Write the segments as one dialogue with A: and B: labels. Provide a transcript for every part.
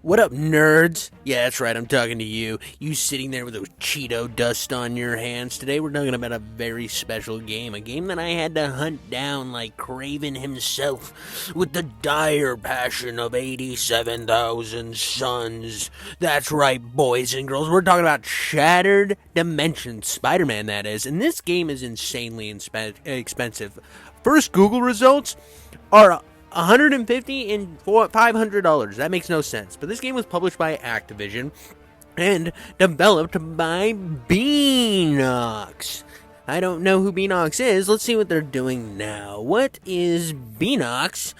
A: What up, nerds? Yeah, that's right, I'm talking to you. You sitting there with those Cheeto dust on your hands. Today we're talking about a very special game. A game that I had to hunt down like Craven himself with the dire passion of 87,000 suns. That's right, boys and girls. We're talking about Shattered Dimensions. Spider-Man, that is. And this game is insanely expensive. First Google results are $150 and $500. That makes no sense. But this game was published by Activision and developed by Beenox. I don't know who Beenox is. Let's see what they're doing now. What is Beenox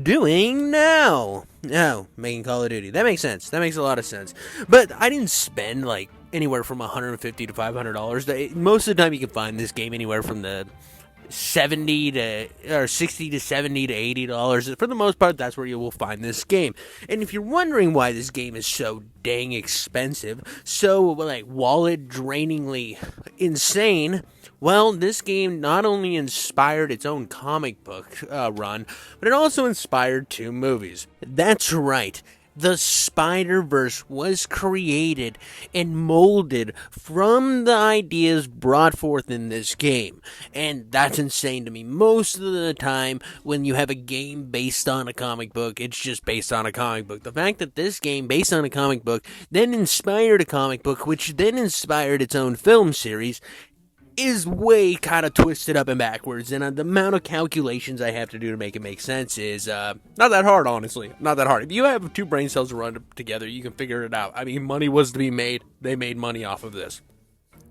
A: doing now? Oh, making Call of Duty. That makes sense. That makes a lot of sense. But I didn't spend like anywhere from $150 to $500. Most of the time you can find this game anywhere from the $60 to $70 to $80. For the most part, that's where you will find this game. And if you're wondering why this game is so dang expensive, so like wallet drainingly insane, well, this game not only inspired its own comic book run, but it also inspired 2 movies. That's right. The Spider-Verse was created and molded from the ideas brought forth in this game. And that's insane to me. Most of the time, when you have a game based on a comic book, it's just based on a comic book. The fact that this game, based on a comic book, then inspired a comic book, which then inspired its own film series, is way kind of twisted up and backwards, and the amount of calculations I have to do to make it make sense is not that hard, honestly. Not that hard. If you have 2 brain cells to run together, you can figure it out. I mean, money was to be made. They made money off of this.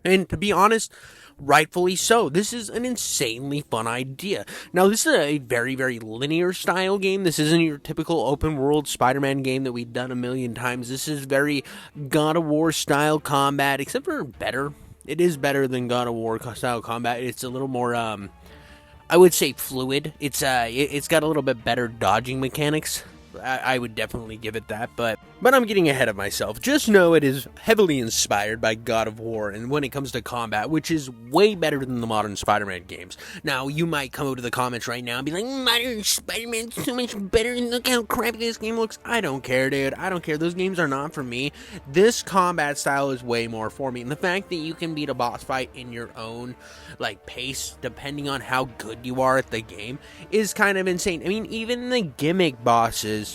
A: And to be honest, rightfully so. This is an insanely fun idea. Now, this is a very, very linear style game. This isn't your typical open world Spider-Man game that we've done a million times. This is very God of War style combat, except for better. It is better than God of War style combat. It's a little more, I would say, fluid. It's got a little bit better dodging mechanics. I would definitely give it that, but I'm getting ahead of myself. Just know it is heavily inspired by God of War, and when it comes to combat, which is way better than the modern Spider-Man games. Now, you might come over to the comments right now and be like, modern Spider-Man's so much better, and look how crappy this game looks. I don't care, dude. I don't care. Those games are not for me. This combat style is way more for me, and the fact that you can beat a boss fight in your own, like, pace, depending on how good you are at the game, is kind of insane. I mean, even the gimmick bosses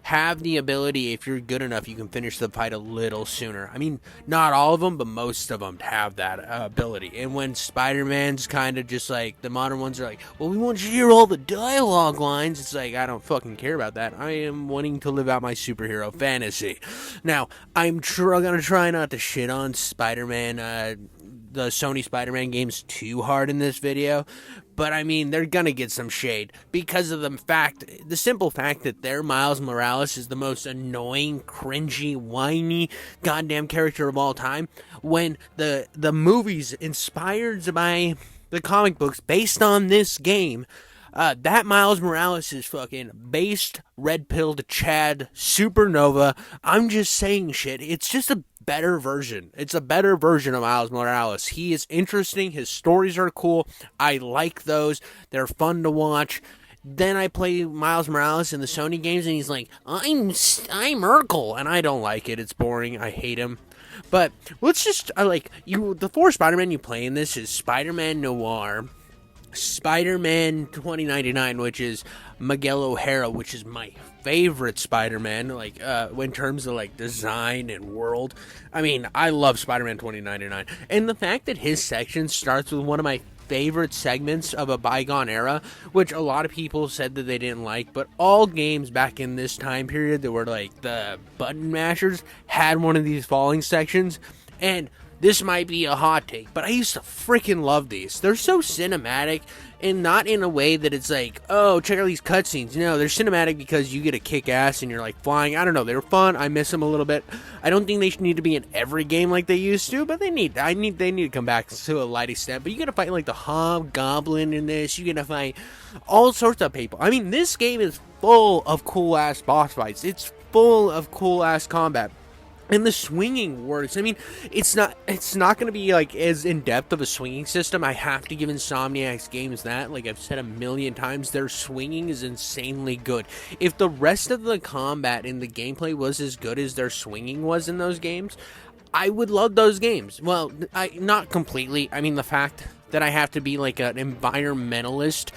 A: have the ability, if you're good enough, you can finish the fight a little sooner. I mean, not all of them, but most of them have that ability. And when Spider-Man's kind of just like, the modern ones are like, well, we want you to hear all the dialogue lines. It's like, I don't fucking care about that. I am wanting to live out my superhero fantasy. Now, I'm gonna try not to shit on Spider-Man, the Sony Spider-Man games too hard in this video, but I mean, they're gonna get some shade because of the simple fact that their Miles Morales is the most annoying, cringy, whiny, goddamn character of all time, when the movies inspired by the comic books based on this game, that Miles Morales is fucking based, red-pilled, Chad, supernova. I'm just saying shit. It's just a better version. It's a better version of Miles Morales. He is interesting. His stories are cool. I like those. They're fun to watch. Then I play Miles Morales in the Sony games, and he's like, I'm Urkel, and I don't like it. It's boring. I hate him. But let's just, the 4 Spider-Man you play in this is Spider-Man Noir, Spider-Man 2099, which is Miguel O'Hara, which is my favorite Spider-Man, in terms of, design and world. I mean, I love Spider-Man 2099. And the fact that his section starts with one of my favorite segments of a bygone era, which a lot of people said that they didn't like, but all games back in this time period that were, the button mashers had one of these falling sections, and this might be a hot take, but I used to freaking love these. They're so cinematic, and not in a way that it's like, oh, check out these cutscenes. No, they're cinematic because you get to kick ass and you're flying. I don't know, they're fun. I miss them a little bit. I don't think they should need to be in every game like they used to, but they need to come back to a light extent. But you get to fight the Hobgoblin in this. You get to fight all sorts of people. I mean, this game is full of cool ass boss fights. It's full of cool ass combat. And the swinging works. I mean, it's not going to be like as in depth of a swinging system. I have to give Insomniac's games that. Like I've said a million times, their swinging is insanely good. If the rest of the combat and the gameplay was as good as their swinging was in those games, I would love those games. Well, not completely. I mean, the fact that I have to be like an environmentalist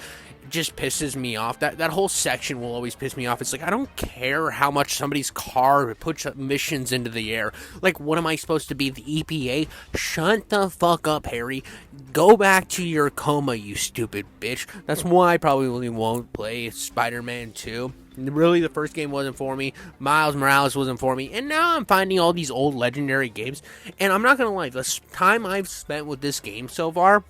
A: just pisses me off. That whole section will always piss me off. It's like, I don't care how much somebody's car puts emissions into the air. Like, what am I supposed to be, the EPA? Shut the fuck up, Harry. Go back to your coma, you stupid bitch. That's why I probably won't play Spider-Man 2. Really, the first game wasn't for me. Miles Morales wasn't for me. And now I'm finding all these old legendary games. And I'm not going to lie, the time I've spent with this game so far,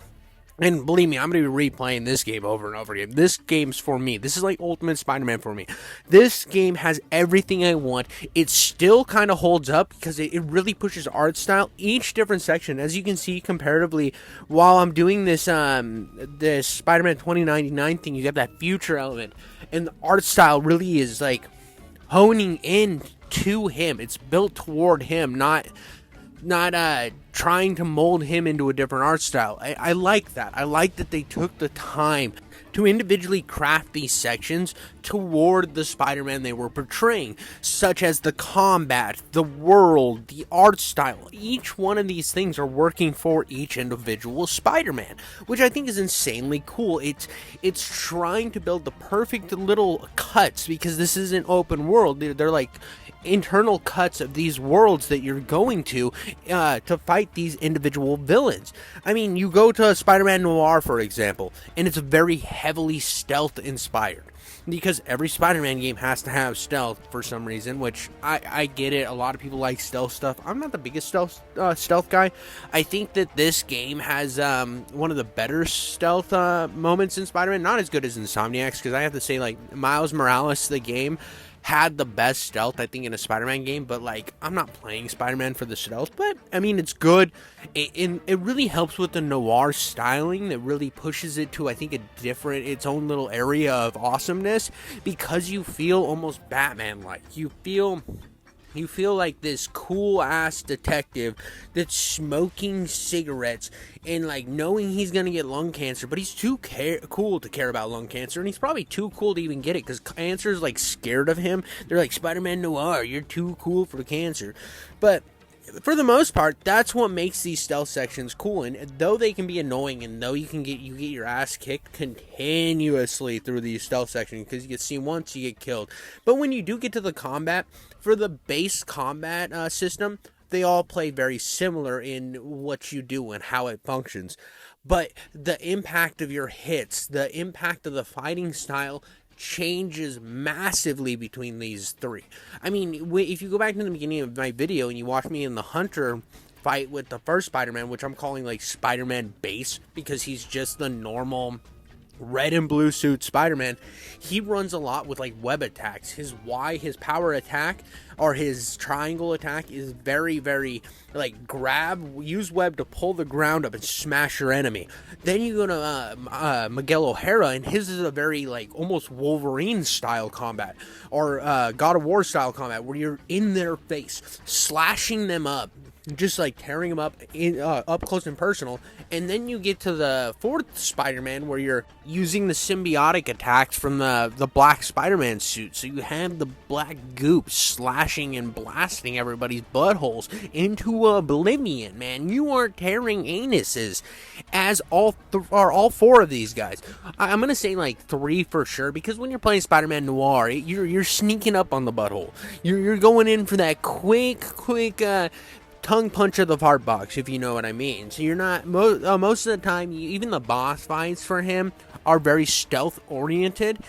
A: and believe me, I'm going to be replaying this game over and over again. This game's for me. This is like Ultimate Spider-Man for me. This game has everything I want. It still kind of holds up because it really pushes art style. Each different section, as you can see comparatively, while I'm doing this this Spider-Man 2099 thing, you have that future element. And the art style really is like honing in to him. It's built toward him, not trying to mold him into a different art style. I like that. I like that they took the time to individually craft these sections toward the Spider-Man they were portraying, such as the combat, the world, the art style. Each one of these things are working for each individual Spider-Man, which I think is insanely cool. It's trying to build the perfect little cuts, because this is an open world. They're like internal cuts of these worlds that you're going to fight these individual villains. I mean, you go to Spider-Man Noir, for example, and it's very heavily stealth inspired, because every Spider-Man game has to have stealth for some reason, which I get it. A lot of people like stealth stuff. I'm not the biggest stealth guy. I think that this game has one of the better stealth moments in Spider-Man. Not as good as Insomniac's, because I have to say, like, Miles Morales, the game, had the best stealth, I think, in a Spider-Man game, but like, I'm not playing Spider-Man for the stealth, but I mean, it's good. It really helps with the noir styling that really pushes it to, I think, its own little area of awesomeness, because you feel almost Batman-like. You feel like this cool ass detective that's smoking cigarettes and like knowing he's gonna get lung cancer, but he's too cool to care about lung cancer, and he's probably too cool to even get it, because cancer is like scared of him. They're like, Spider-Man Noir, you're too cool for the cancer. But for the most part, that's what makes these stealth sections cool. And though they can be annoying, and though you get your ass kicked continuously through these stealth sections, because you get seen once, you get killed. But when you do get to the combat, for the base combat system, they all play very similar in what you do and how it functions. But the impact of your hits, the impact of the fighting style, changes massively between these three. I mean, if you go back to the beginning of my video and you watch me in the Hunter fight with the first Spider-Man, which I'm calling like Spider-Man base, because he's just the normal red and blue suit Spider-Man, he runs a lot with like web attacks. His power attack, or his triangle attack, is very, very like use web to pull the ground up and smash your enemy. Then you go to Miguel O'Hara, and his is a very like almost Wolverine style combat, or God of War style combat, where you're in their face, slashing them up, just like tearing them up up close and personal. And then you get to the fourth Spider-Man, where you're using the symbiotic attacks from the black Spider-Man suit. So you have the black goop slashing and blasting everybody's buttholes into oblivion, man. You are tearing anuses, as all four of these guys. I'm gonna say like three for sure, because when you're playing Spider-Man Noir, you're sneaking up on the butthole. You're going in for that quick tongue punch of the fart box, if you know what I mean. So you're not most of the time, even the boss fights for him are very stealth oriented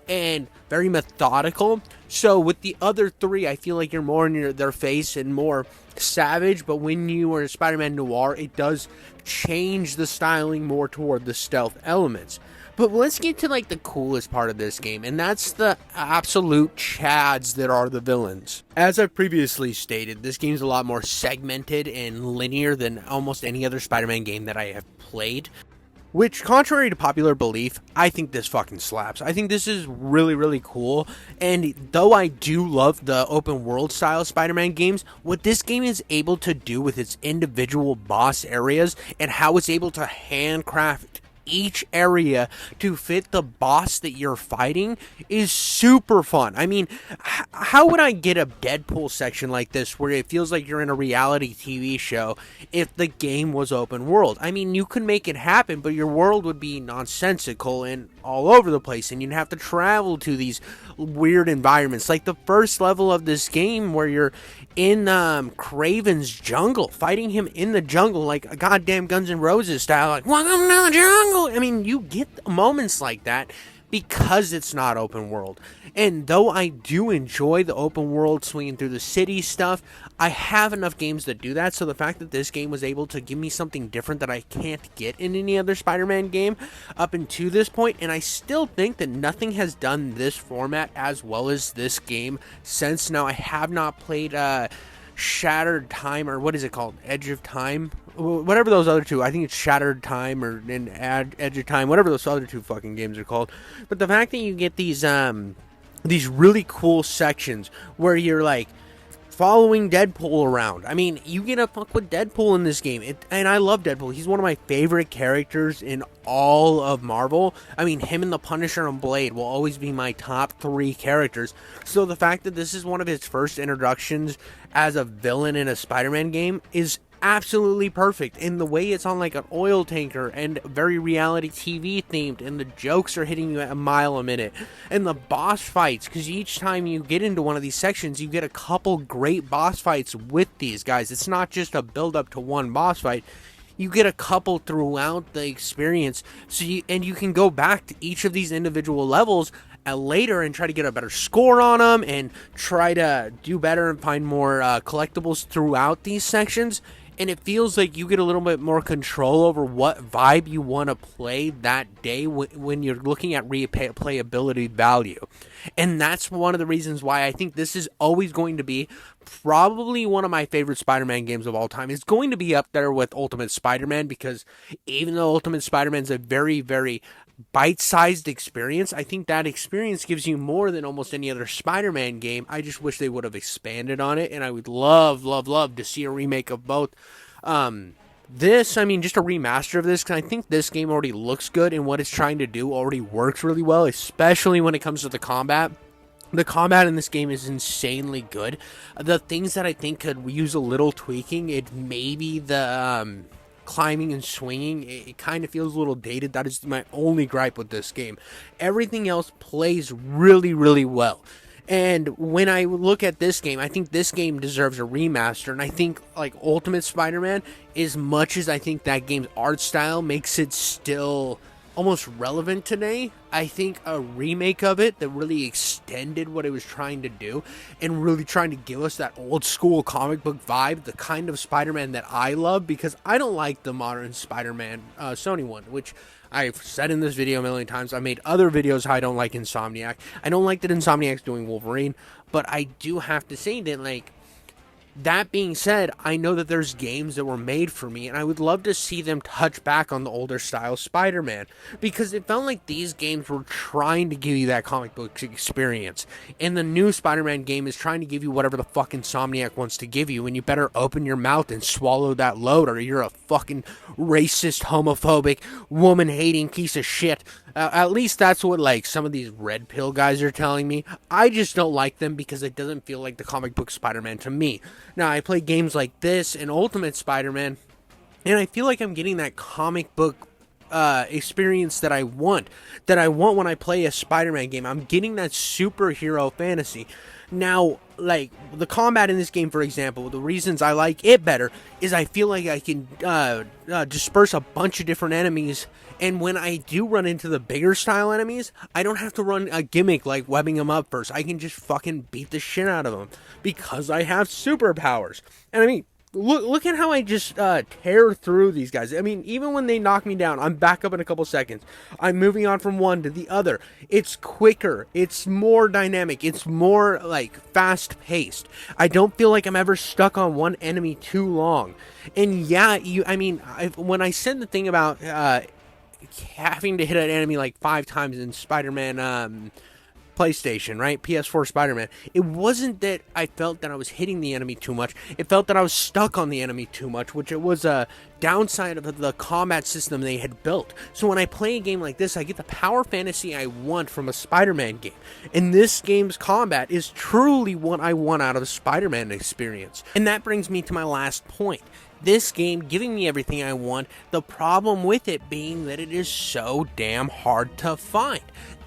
A: and very methodical. So with the other three, I feel like you're more in their face and more savage. But when you are Spider-Man Noir, it does change the styling more toward the stealth elements. But let's get to like the coolest part of this game, and that's the absolute chads that are the villains. As I've previously stated, this game's a lot more segmented and linear than almost any other Spider-Man game that I have played. which, contrary to popular belief, I think this fucking slaps. I think this is really, really cool. And though I do love the open world style Spider-Man games, what this game is able to do with its individual boss areas and how it's able to handcraft each area to fit the boss that you're fighting is super fun. I mean, how would I get a Deadpool section like this where it feels like you're in a reality TV show if the game was open world? I mean, you could make it happen, but your world would be nonsensical and all over the place, and you'd have to travel to these weird environments. Like the first level of this game where you're in Craven's jungle, fighting him in the jungle like a goddamn Guns N' Roses style, like, welcome to the jungle. I mean, you get moments like that because it's not open world. And though I do enjoy the open world swinging through the city stuff, I have enough games that do that, so the fact that this game was able to give me something different that I can't get in any other Spider-Man game up until this point, and I still think that nothing has done this format as well as this game since. Now, I have not played Shattered Time, or what is it called? Edge of Time? Whatever those other two. I think it's Shattered Time or Edge of Time, whatever those other two fucking games are called. But the fact that you get these really cool sections where you're like following Deadpool around. I mean, you get to fuck with Deadpool in this game. And I love Deadpool. He's one of my favorite characters in all of Marvel. I mean, him and the Punisher and Blade will always be my top 3 characters. So the fact that this is one of his first introductions as a villain in a Spider-Man game is absolutely perfect. And the way it's on like an oil tanker and very reality TV themed, and the jokes are hitting you at a mile a minute, and the boss fights, because each time you get into one of these sections you get a couple great boss fights with these guys. It's not just a build up to one boss fight. You get a couple throughout the experience, so you can go back to each of these individual levels later and try to get a better score on them and try to do better and find more collectibles throughout these sections. And it feels like you get a little bit more control over what vibe you want to play that day when you're looking at replayability value. And that's one of the reasons why I think this is always going to be probably one of my favorite Spider-Man games of all time. It's going to be up there with Ultimate Spider-Man, because even though Ultimate Spider-Man is a very, very bite-sized experience, I think that experience gives you more than almost any other Spider-Man game. I just wish they would have expanded on it, and I would love to see a remake of both. Just a remaster of this, because I think this game already looks good, and what it's trying to do already works really well, especially when it comes to the combat. The combat in this game is insanely good. The things that I think could use a little tweaking, it may be the climbing and swinging. It kind of feels a little dated. That is my only gripe with this game. Everything else plays really, really well. And when I look at this game, I think this game deserves a remaster. And I think, like, Ultimate Spider-Man, as much as I think that game's art style makes it still almost relevant today, I think a remake of it that really extended what it was trying to do and really trying to give us that old school comic book vibe, the kind of Spider-Man that I love, because I don't like the modern Spider-Man Sony one, which I've said in this video a million times. I made other videos how I don't like Insomniac. I don't like that Insomniac's doing Wolverine, but I do have to say that, like, that being said, I know that there's games that were made for me, and I would love to see them touch back on the older style Spider-Man, because it felt like these games were trying to give you that comic book experience, and the new Spider-Man game is trying to give you whatever the fuck Insomniac wants to give you, and you better open your mouth and swallow that load, or you're a fucking racist, homophobic, woman-hating piece of shit. At least that's what, like, some of these red pill guys are telling me. I just don't like them because it doesn't feel like the comic book Spider-Man to me. Now, I play games like this and Ultimate Spider-Man, and I feel like I'm getting that comic book experience that I want when I play a Spider-Man game. I'm getting that superhero fantasy. Now, like, the combat in this game, for example, the reasons I like it better is I feel like I can disperse a bunch of different enemies, and when I do run into the bigger style enemies, I don't have to run a gimmick like webbing them up first. I can just fucking beat the shit out of them because I have superpowers. And I mean, look at how I just tear through these guys. I mean, even when they knock me down, I'm back up in a couple seconds. I'm moving on from one to the other. It's quicker. It's more dynamic. It's more, like, fast-paced. I don't feel like I'm ever stuck on one enemy too long. And yeah, when I said the thing about having to hit an enemy like 5 times in Spider-Man PlayStation, right? PS4 Spider-Man. It wasn't that I felt that I was hitting the enemy too much. It felt that I was stuck on the enemy too much, which it was a downside of the combat system they had built. So when I play a game like this, I get the power fantasy I want from a Spider-Man game. And this game's combat is truly what I want out of a Spider-Man experience. And that brings me to my last point. This game giving me everything I want, the problem with it being that it is so damn hard to find.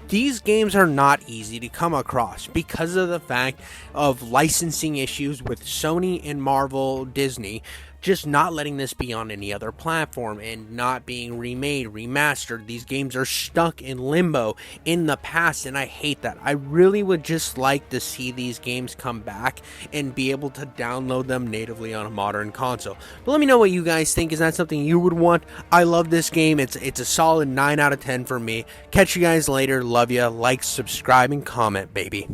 A: These games are not easy to come across because of the fact of licensing issues with Sony and Marvel, Disney, just not letting this be on any other platform and not being remade, remastered. These games are stuck in limbo in the past, and I hate that. I really would just like to see these games come back and be able to download them natively on a modern console. But let me know what you guys think. Is that something you would want? I love this game. It's a solid 9 out of 10 for me. Catch you guys later. Love ya. Like, subscribe, and comment, baby.